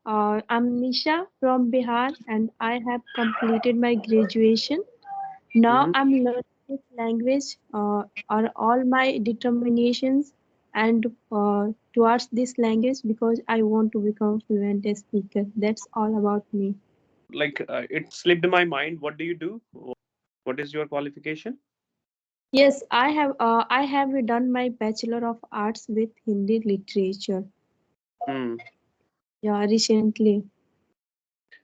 I'm Nisha from Bihar and I have completed my graduation. Now Mm-hmm. I'm learning this language are all my determinations and towards this language because I want to become fluent as speaker. That's all about me. It slipped my mind. What do you do? What is your qualification? Yes, I have done my Bachelor of Arts with Hindi literature. Hmm. Yeah, recently.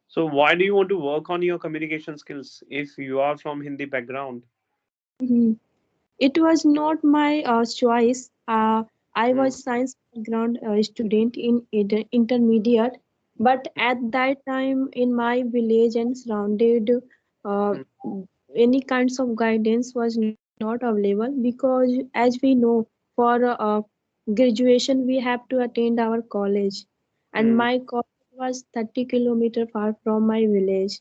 So why do you want to work on your communication skills if you are from Hindi background? Mhm. It was not my choice. I Hmm. was science background student in intermediate, but at that time in my village and surrounded, uh, Hmm. any kinds of guidance was not available because, as we know, for graduation we have to attend our college, and Hmm. my college was 30 kilometer far from my village.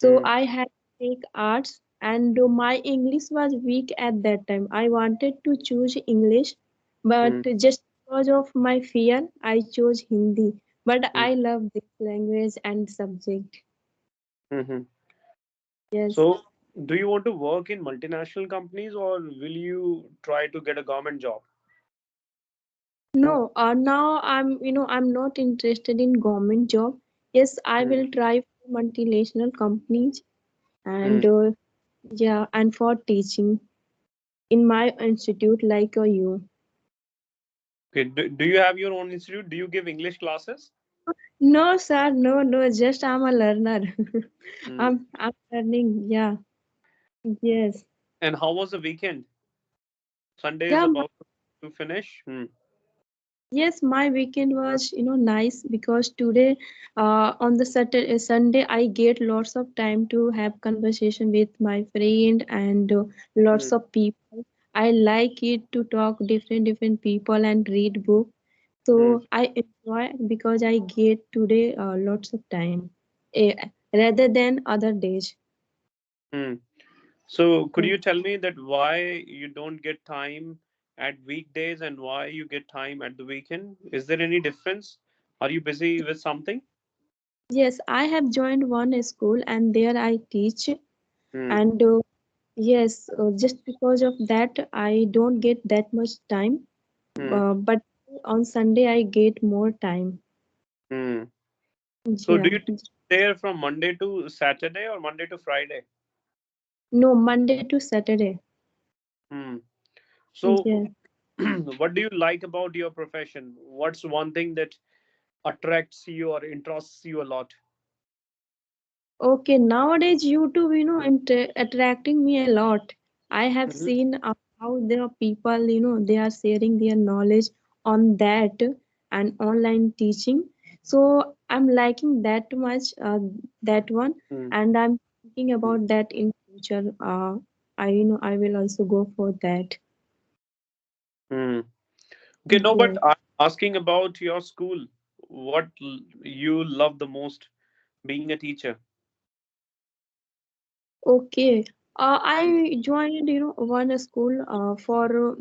So Hmm. I had to take arts, and my English was weak at that time. I wanted to choose English, but Hmm. just because of my fear, I chose Hindi. But Hmm. I love this language and subject. Hmm. Yes. So do you want to work in multinational companies or will you try to get a government job? No, now I'm not interested in government job. Yes, I Hmm. will try for multinational companies Hmm. and yeah, and for teaching in my institute like you. Okay. Do you have your own institute? Do you give English classes? No, sir, no, no, just I'm a learner. Hmm. I'm learning, yeah, yes. And how was the weekend? Sunday is Yeah, about to finish. Hmm. yes, my weekend was, nice because today, on the Saturday, Sunday, I get lots of time to have conversation with my friend and Hmm. lots of people. I like it to talk different people and read book. Hmm. So I enjoy because I get today lots of time, rather than other days. Hmm. So could you tell me that why you don't get time at weekdays and why you get time at the weekend? Is there any difference? Are you busy with something? Yes, I have joined one school and there I teach. Hmm. And yes, just because of that, I don't get that much time. Hmm. But on Sunday, I get more time. Hmm. So do Yeah. you teach there from Monday to Saturday or Monday to Friday? No, Monday to Saturday. Hmm. So Yeah. what do you like about your profession? What's one thing that attracts you or interests you a lot? Okay, nowadays YouTube, attracting me a lot. I have Mhm. seen how there are people, they are sharing their knowledge on that and online teaching. So I'm liking that much, that one, Hmm. and I'm thinking about that in future. I will also go for that. Hmm. Okay, no, but Yeah. I'm asking about your school. What you love the most being a teacher? Okay. I joined, one school for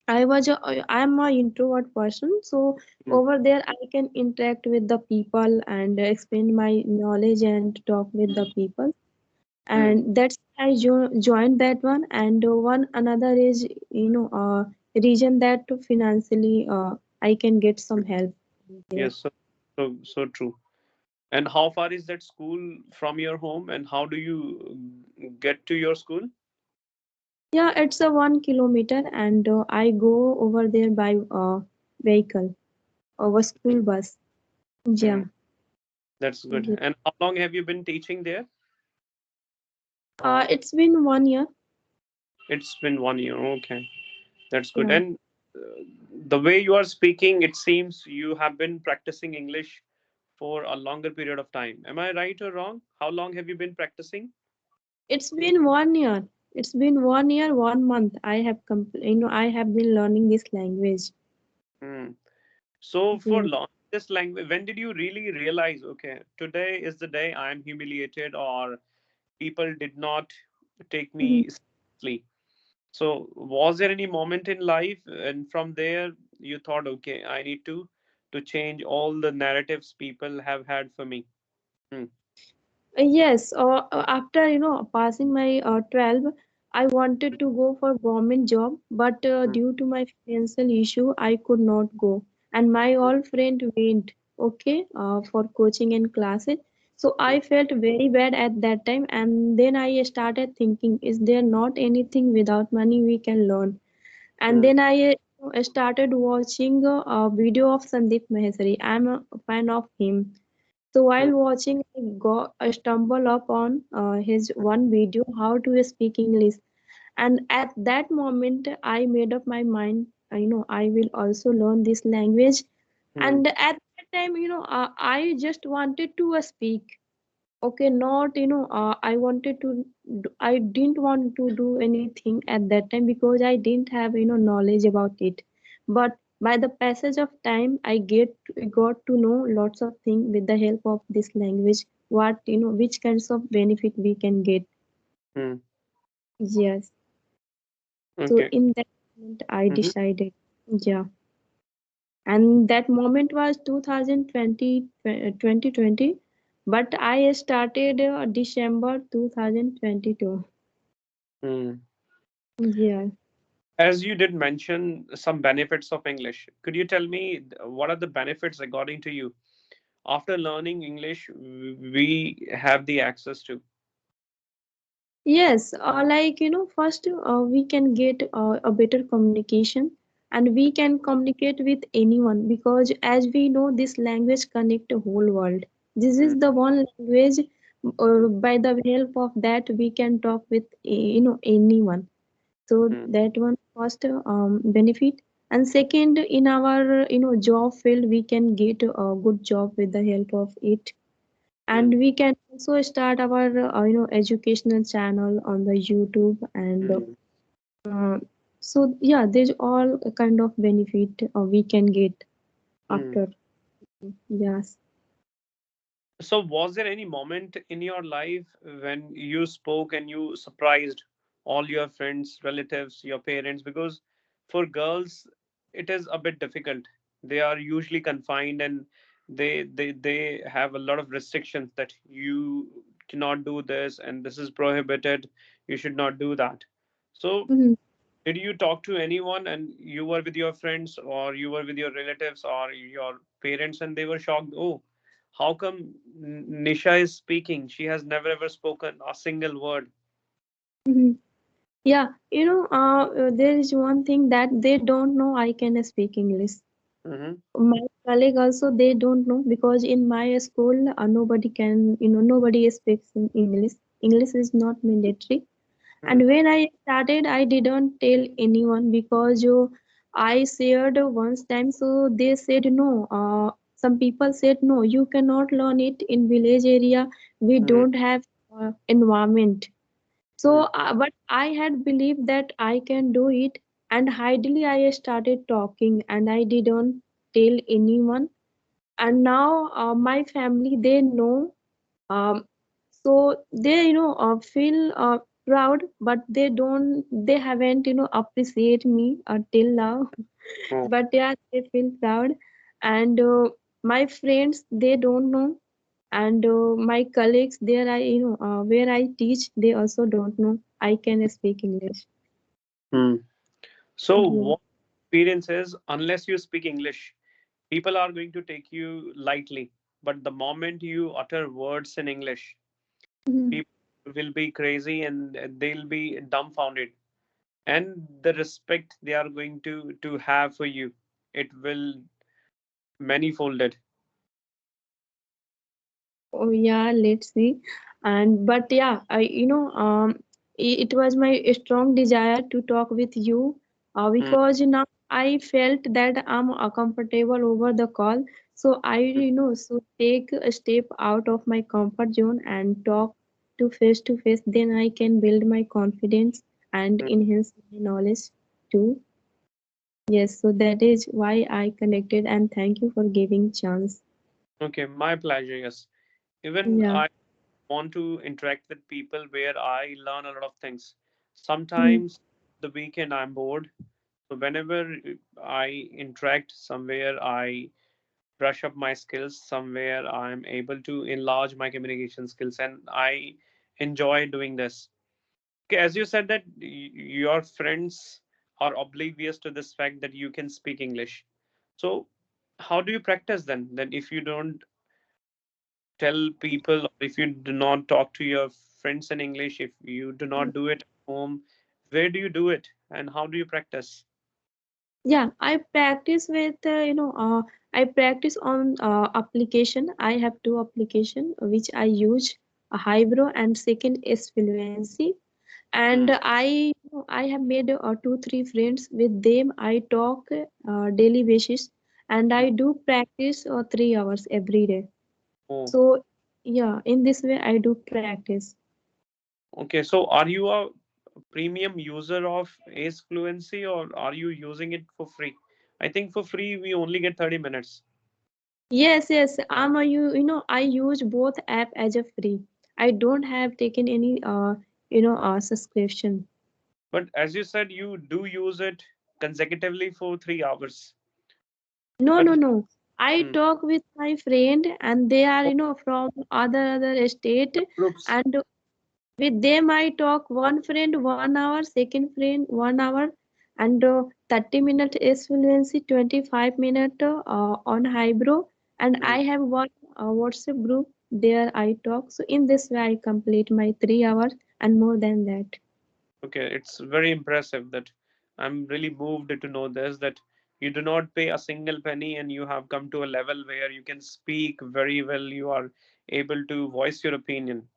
I'm a introvert person, so Hmm. over there I can interact with the people and explain my knowledge and talk with the people, Hmm. and that's why I joined that one. And one another is region that financially I can get some help there. Yes, so true. And how far is that school from your home, and how do you get to your school? Yeah, it's a 1 kilometer, and I go over there by vehicle, over school bus. Hmm. Yeah. That's good. Yeah. And how long have you been teaching there? It's been 1 year. It's been 1 year. Okay, that's good. Yeah. And the way you are speaking, it seems you have been practicing English for a longer period of time. Am I right or wrong? How long have you been practicing? It's been 1 year. It's been 1 year, 1 month. I have been learning this language. Hmm. So for Yeah. learning this language, when did you really realize, okay, today is the day I am humiliated or people did not take Mhm. me seriously? So was there any moment in life and from there you thought, okay, I need to to change all the narratives people have had for me? Hmm. Yes, after passing my 12, I wanted to go for government job, but Hmm. due to my financial issue, I could not go. And my Hmm. all friend went, okay, for coaching and classes. So Hmm. I felt very bad at that time, and then I started thinking, is there not anything without money we can learn? And Hmm. then I started watching a video of Sandeep Mahesari. I'm a fan of him. So Hmm. while watching, I stumbled upon his one video, how to speak English, and at that moment, I made up my mind. I will also learn this language, Hmm. and at that time, I just wanted to speak. Okay, not I wanted to. I didn't want to do anything at that time because I didn't have knowledge about it. But by the passage of time, got to know lots of things with the help of this language. What which kinds of benefit we can get. Hmm. Yes. So Okay. in that moment, I Hmm. decided. Yeah, and that moment was 2020, 2020, but I started December 2022. Hmm. Yeah. As you did mention some benefits of English, could you tell me what are the benefits according to you after learning English we have the access to? Yes, like first we can get a better communication, and we can communicate with anyone because as we know, this language connect the whole world. This Hmm. is the one language. By the help of that, we can talk with anyone. So Hmm. that one first benefit, and second, in our job field, we can get a good job with the help of it, Hmm. and we can also start our educational channel on the YouTube, and Hmm. uh, so yeah, there's all a kind of benefit we can get Hmm. after. Yes. So, was there any moment in your life when you spoke and you surprised all your friends, relatives, your parents? Because for girls, it is a bit difficult. They are usually confined and they have a lot of restrictions that you cannot do this and this is prohibited. You should not do that. So, Mhm. did you talk to anyone and you were with your friends or you were with your relatives or your parents and they were shocked? Oh, how come Nisha is speaking? She has never ever spoken a single word. Mhm. Yeah, there is one thing that they don't know, I can speak English. Mm-hmm. My colleague also, they don't know because in my school nobody can, nobody speaks in English. English is not mandatory. And when I started, I didn't tell anyone because I shared once time. So they said no. Some people said no, you cannot learn it in village area. We Mm-hmm. don't have environment. Mm-hmm. So, but I had believed that I can do it, and ideally I started talking, and I didn't tell anyone. And now my family, they know, so they feel proud, but they haven't appreciate me till now. But yeah, they feel proud, and my friends, they don't know, and my colleagues there, I where I teach, they also don't know I can speak English. Hmm. So, Yeah. what experience is, unless you speak English, people are going to take you lightly. But the moment you utter words in English, Mhm. people will be crazy and they'll be dumbfounded. And the respect they are going to have for you, it will manifolded. Oh yeah, let's see. And but yeah, it was my strong desire to talk with you, Hmm. because now I felt that I'm comfortable over the call. So I, so take a step out of my comfort zone and talk to face. Then I can build my confidence and Hmm. enhance my knowledge too. Yes, so that is why I connected, and thank you for giving chance. Okay, my pleasure. Yes, even Yeah. I want to interact with people where I learn a lot of things. Mhm. Sometimes the weekend I'm bored, so whenever I interact somewhere, I brush up my skills somewhere. I'm able to enlarge my communication skills, and I enjoy doing this. Okay, as you said that your friends are oblivious to this fact that you can speak English. So, how do you practice then? Then, if you don't tell people, or if you do not talk to your friends in English, if you do not do it at home, where do you do it, and how do you practice? Yeah, I practice with I practice on application. I have two application which I use, a Hybro and second is Fluency. And Hmm. I have made 2 3 friends. With them I talk daily basis, and I do practice 3 hours every day. Oh, So yeah, in this way I do practice. okay. So, are you a premium user of Ace Fluency, or are you using it for free? I think for free we only get 30 minutes. Yes, yes. I use both app as a free. I don't have taken any subscription. But as you said, you do use it consecutively for 3 hours. No, But no, no. I hmm, talk with my friend, and they are oh, from other state, groups. and with them I talk one friend 1 hour, second friend 1 hour, and 30 minute is fluency, 25 minute on Hybro, and Hmm. I have one WhatsApp group. There I talk. So in this way I complete my 3 hours and more than that. Okay, it's very impressive that I'm really moved to know this, that you do not pay a single penny and you have come to a level where you can speak very well. You are able to voice your opinion.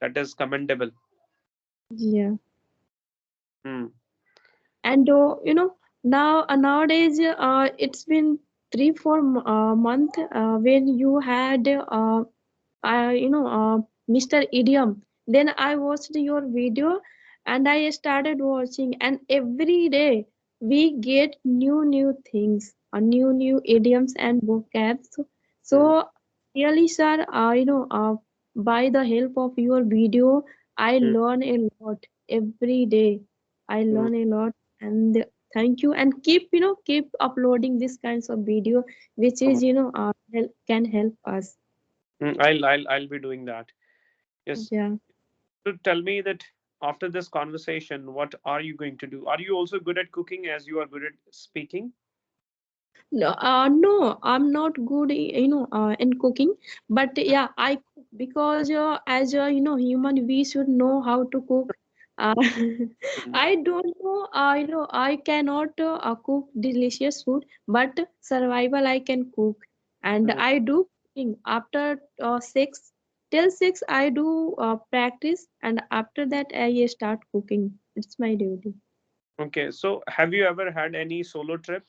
That is commendable. Yeah. Hmm. And nowadays it's been 3 4 month when you had Mr. Idiom. Then I watched your video and I started watching, and every day we get new things, new idioms and vocabs. Hmm. So really, sir, by the help of your video, I Hmm. learn a lot every day. I Hmm. learn a lot, and thank you. And keep uploading this kinds of video, which Hmm. is can help us. I'll be doing that. Yes. Yeah. So tell me that after this conversation, what are you going to do? Are you also good at cooking as you are good at speaking? No, no, I'm not good, in cooking. But yeah, I cook because as a human, we should know how to cook. Uh, Hmm. I don't know. I cannot cook delicious food, but survival I can cook, and Hmm. I do cooking after 6 till 6. I do practice, and after that I start cooking. It's my duty. Okay, so have you ever had any solo trip?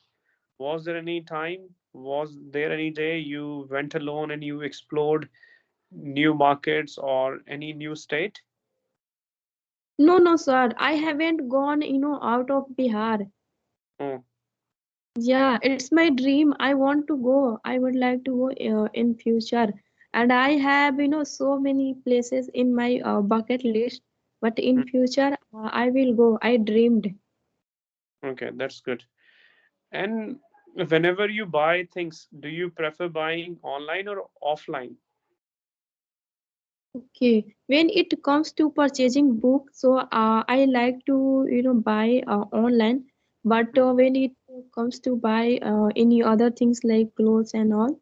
Was there any time? Was there any day you went alone and you explored new markets or any new state? No, no, sir. I haven't gone, out of Bihar. Oh, Yeah, it's my dream. I want to go. I would like to go in future. And I have, so many places in my bucket list. But in hmm, future, I will go. I dreamed. okay, that's good. And whenever you buy things, do you prefer buying online or offline? Okay. When it comes to purchasing book, so I like to, buy online. But Hmm, when it comes to buy any other things like clothes and all,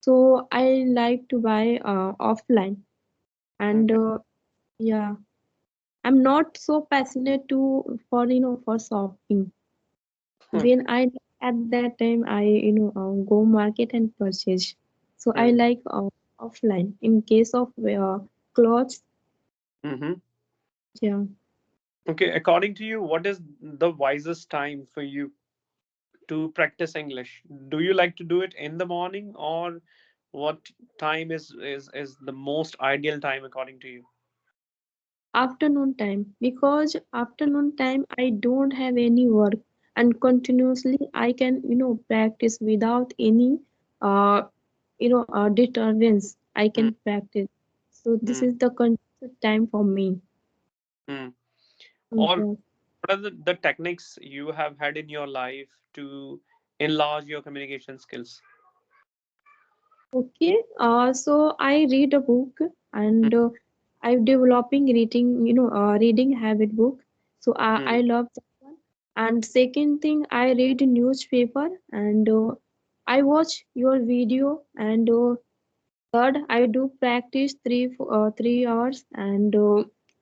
so I like to buy offline. And okay. yeah, I'm not so passionate to for shopping. When I at that time I go market and purchase. So I Hmm, like offline. In case of clothes, mm-hmm. yeah. Okay, according to you, what is the wisest time for you to practice English? Do you like to do it in the morning, or what time is the most ideal time according to you? Afternoon time, because afternoon time I don't have any work, and continuously I can practice without any uh disturbance. I Hmm, can practice. So this hmm, is the constant time for me. hmm. Or Yeah. what are the techniques you have had in your life to enlarge your communication skills? Okay, so I read a book Mm, and I'm developing reading, reading habit book. So mm, I love that one. And second thing, I read newspaper and I watch your video and third, I do practice 3 hours and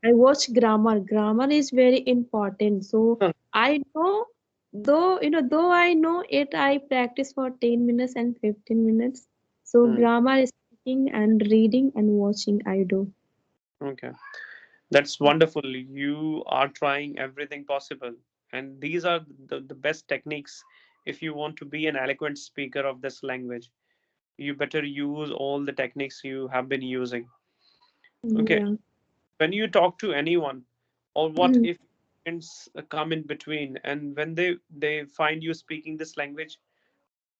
I watch grammar. Grammar is very important. So I know, though I know it, I practice for 10 minutes and 15 minutes. So mm. grammar is speaking and reading and watching. I do. Okay. That's wonderful. You are trying everything possible. And these are the best techniques if you want to be an eloquent speaker of this language. You better use all the techniques you have been using. Okay. Yeah. When you talk to anyone, or what if friends come in between and when they find you speaking this language,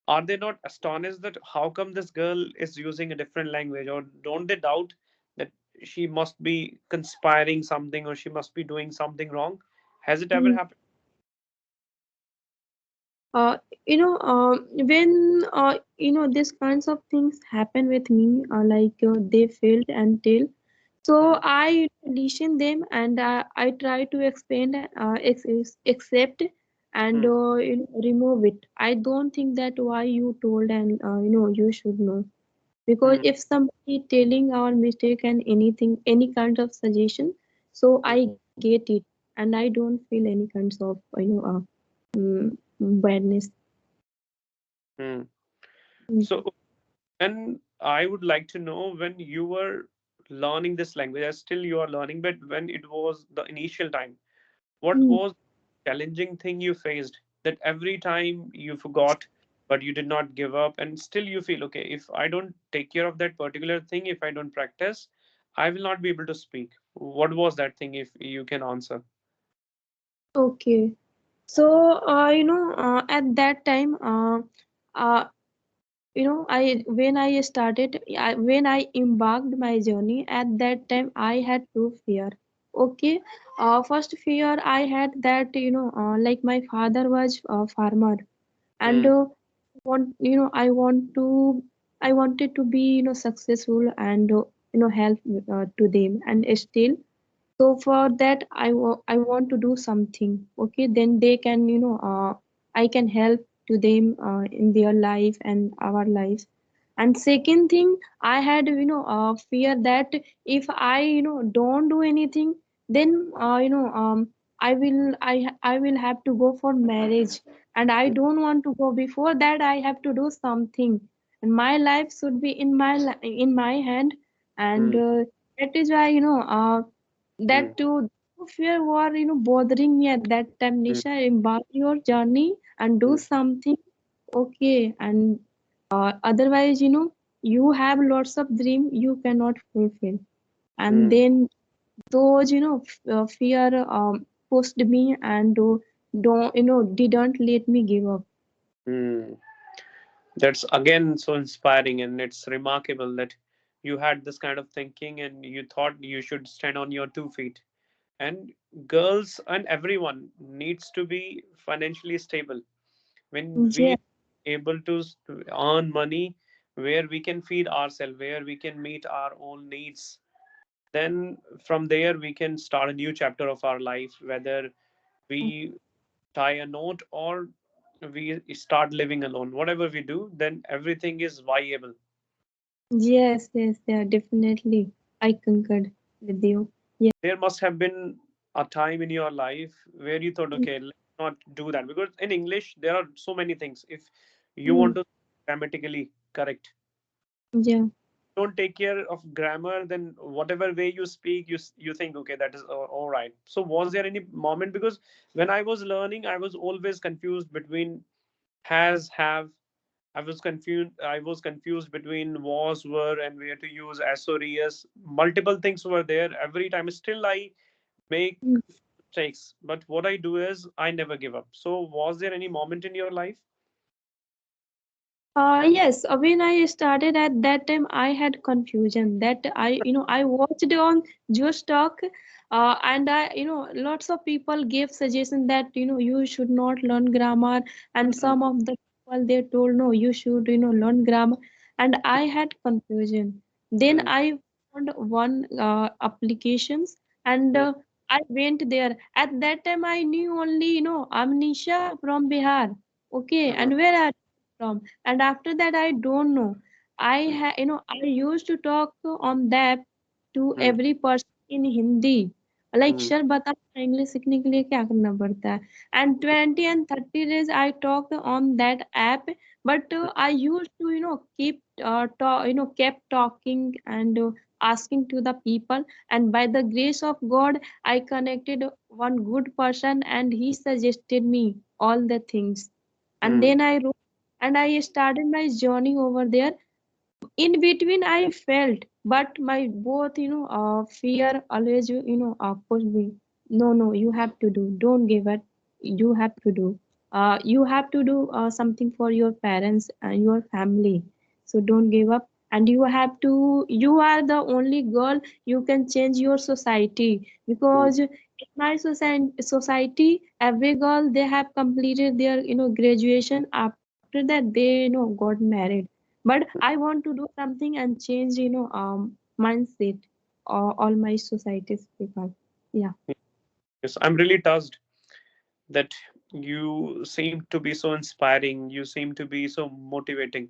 are they not astonished that how come this girl is using a different language, or don't they doubt that she must be conspiring something or she must be doing something wrong? Has it ever happened? uh, when these kinds of things happen with me, like they failed and tell. So Hmm. I listen them and I try to expand, accept and Hmm. remove it. I don't think that why you told and you should know, because Hmm. if somebody telling our mistake and anything, any kind of suggestion, so Hmm. I get it and I don't feel any kinds of badness. Hmm. Mm. So, and I would like to know, when you were learning this language, as still you are learning, but when it was the initial time, what Mm. was the challenging thing you faced, that every time you forgot but you did not give up and still you feel, okay, if I don't take care of that particular thing, if I don't practice, I will not be able to speak? What was that thing, if you can answer? Okay. So at that time, uh, I when I started, when I embarked my journey, at that time I had two fear. Okay, first fear I had that like my father was a farmer and Hmm. I wanted to be successful and help to them and still. So for that, I want to do something. Okay, then they can, I can help to them in their life and our lives. And second thing, I had, fear that if I, don't do anything, then, I will have to go for marriage, and I don't want to go. Before that, I have to do something, and my life should be in in my hand, and Hmm. that is why, Hmm. that too fear were bothering me at that time. Hmm. Nisha, embark your journey and do Hmm. something. Okay, and otherwise you have lots of dream you cannot fulfill, and Hmm. then those fear pushed me and don't didn't let me give up. Hmm. That's again so inspiring, and it's remarkable that you had this kind of thinking and you thought you should stand on your 2 feet. And girls and everyone needs to be financially stable. When we Yeah. are able to earn money where we can feed ourselves, where we can meet our own needs, then from there we can start a new chapter of our life, whether we tie a knot or we start living alone. Whatever we do, then everything is viable. Yes, yes, yeah, definitely. I concurred with you. Yeah. There must have been a time in your life where you thought, okay, let's not do that, because in English there are so many things. If you want Mm, to grammatically correct, yeah. don't take care of grammar, then whatever way you speak, you think, okay, that is all right. So was there any moment, because when I was learning, I was always confused between has, have. I was confused between was, were, and where to use as or es. Multiple things were there every time. Still, I make Mm. mistakes. But what I do is I never give up. So, was there any moment in your life? Yes, when I started at that time, I had confusion that I watched on Just Talk, and lots of people gave suggestion that you should not learn grammar, and Mm, some of the people they told no, you should learn grammar. and I had confusion. Then Mm, I found one applications, and mm, I went there. At that time, I knew only, I'm Nisha from Bihar. Okay, mm, and where are you from? And after that, I don't know. mm, I used to talk on that to mm, every person in Hindi. Like, mm, sir बता English सीखने के लिए क्या करना पड़ता है? And 20 and 30 days I talked on that app, but mm, I used to, kept talking and asking to the people, and by the grace of God, I connected one good person, and he suggested me all the things, and mm. then I wrote, and I started my journey over there. In between I felt, but my both, fear always, pushed me. No, no, you have to do, don't give up, you have to do, you have to do something for your parents and your family, so don't give up, and you have to, you are the only girl, you can change your society, Mm. because in my society every girl, they have completed their, graduation. After that, they, got married, but I want to do something and change, mindset, all my society's people. Yeah. Yes, I'm really touched that you seem to be so inspiring. You seem to be so motivating.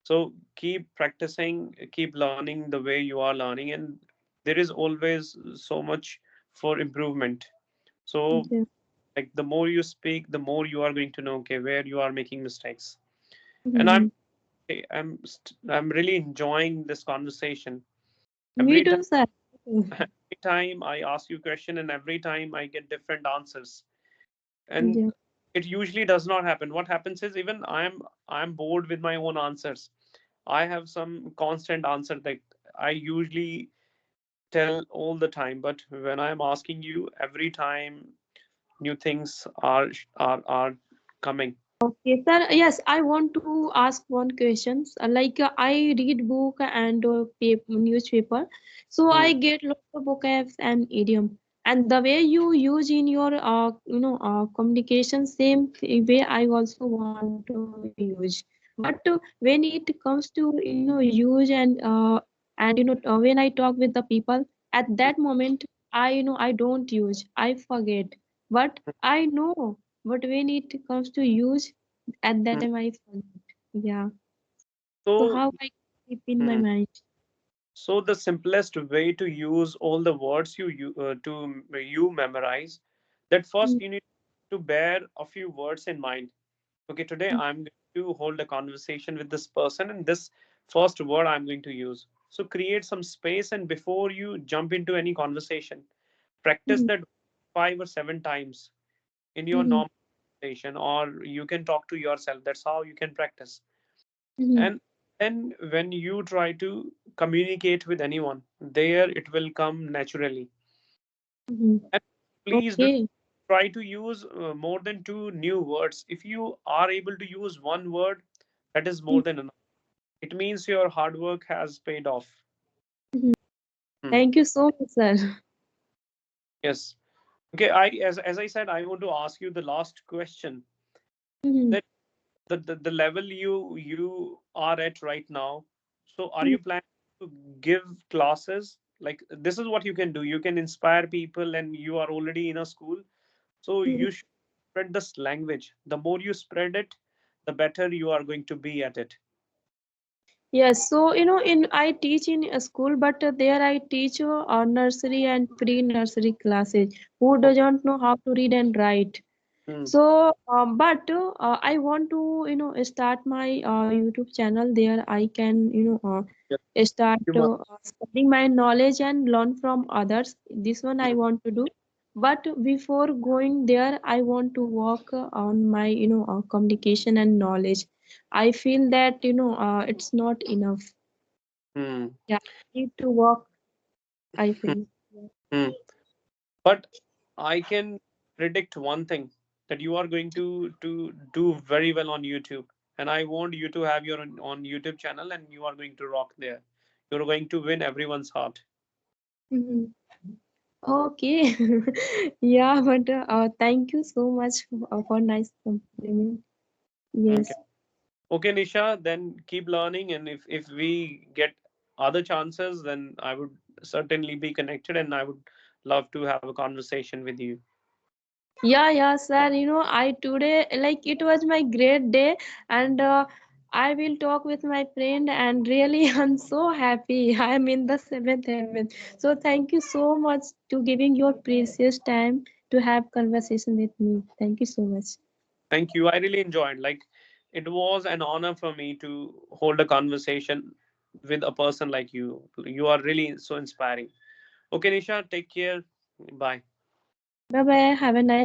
So keep practicing, keep learning the way you are learning, and there is always so much for improvement. So, Yeah. like the more you speak, the more you are going to know, okay, where you are making mistakes. And Mhm. I'm really enjoying this conversation. Me Every too, time, sir. every time I ask you a question, and every time I get different answers. And Yeah. it usually does not happen. What happens is even I'm bored with my own answers. I have some constant answer that I usually tell all the time, but when I'm asking you, every time new things are coming. Okay, sir. Yes, I want to ask one question. I read book and newspaper, so Hmm, I get lots of vocabs and idiom. And the way you use in your communication, same way I also want to use. But when it comes to, use and when I talk with the people, at that moment I don't use. I forget. But I know. But when it comes to use, at that hmm. time I forget. Yeah. So So, how I keep in my hmm. mind? So the simplest way to use all the words you memorize, that Mm, first you need to bear a few words in mind. Okay, today mm, I'm going to hold a conversation with this person, and this first word I'm going to use. So create some space, and before you jump into any conversation, practice mm, that 5 or 7 times in your mm, normal conversation, or you can talk to yourself. That's how you can practice. mm, And then when you try to communicate with anyone, there it will come naturally. mm. And please do Okay. try to use more than two new words. If you are able to use one word, that is Mm, more than enough. It means your hard work has paid off. mm. Hmm. Thank you so much, sir. Yes. Okay. As I said, I want to ask you the last question. Mm, That the level you are at right now. So, are mm, you planning to give classes? Like this is what you can do. You can inspire people, and you are already in a school. So mm. you should spread this language. The more you spread it, the better you are going to be at it. Yes, so in I teach in a school, but there I teach nursery and pre-nursery classes who Okay. doesn't know how to read and write. Hmm. So, but I want to, start my YouTube channel. There I can, Yes, start you must. spreading my knowledge and learn from others. This one I Hmm. want to do. But before going there, I want to work on my, communication and knowledge. I feel that, it's not enough. Hmm. Yeah, I need to work, I feel. Hmm. But I can predict one thing, that you are going to do very well on YouTube, and I want you to have your on YouTube channel, and you are going to rock there. You're going to win everyone's heart. Mhm. Okay. Yeah, but thank you so much for nice compliment. Yes. Okay. Okay, Nisha, then keep learning, and if we get other chances, then I would certainly be connected, and I would love to have a conversation with you. Yeah, yeah, sir. I today, like, it was my great day, and I will talk with my friend, and really, I'm so happy. I'm in the seventh heaven. So, thank you so much to giving your precious time to have conversation with me. Thank you so much. Thank you. I really enjoyed. Like, it was an honor for me to hold a conversation with a person like you. You are really so inspiring. Okay, Nisha, take care. Bye. Bye bye. Have a nice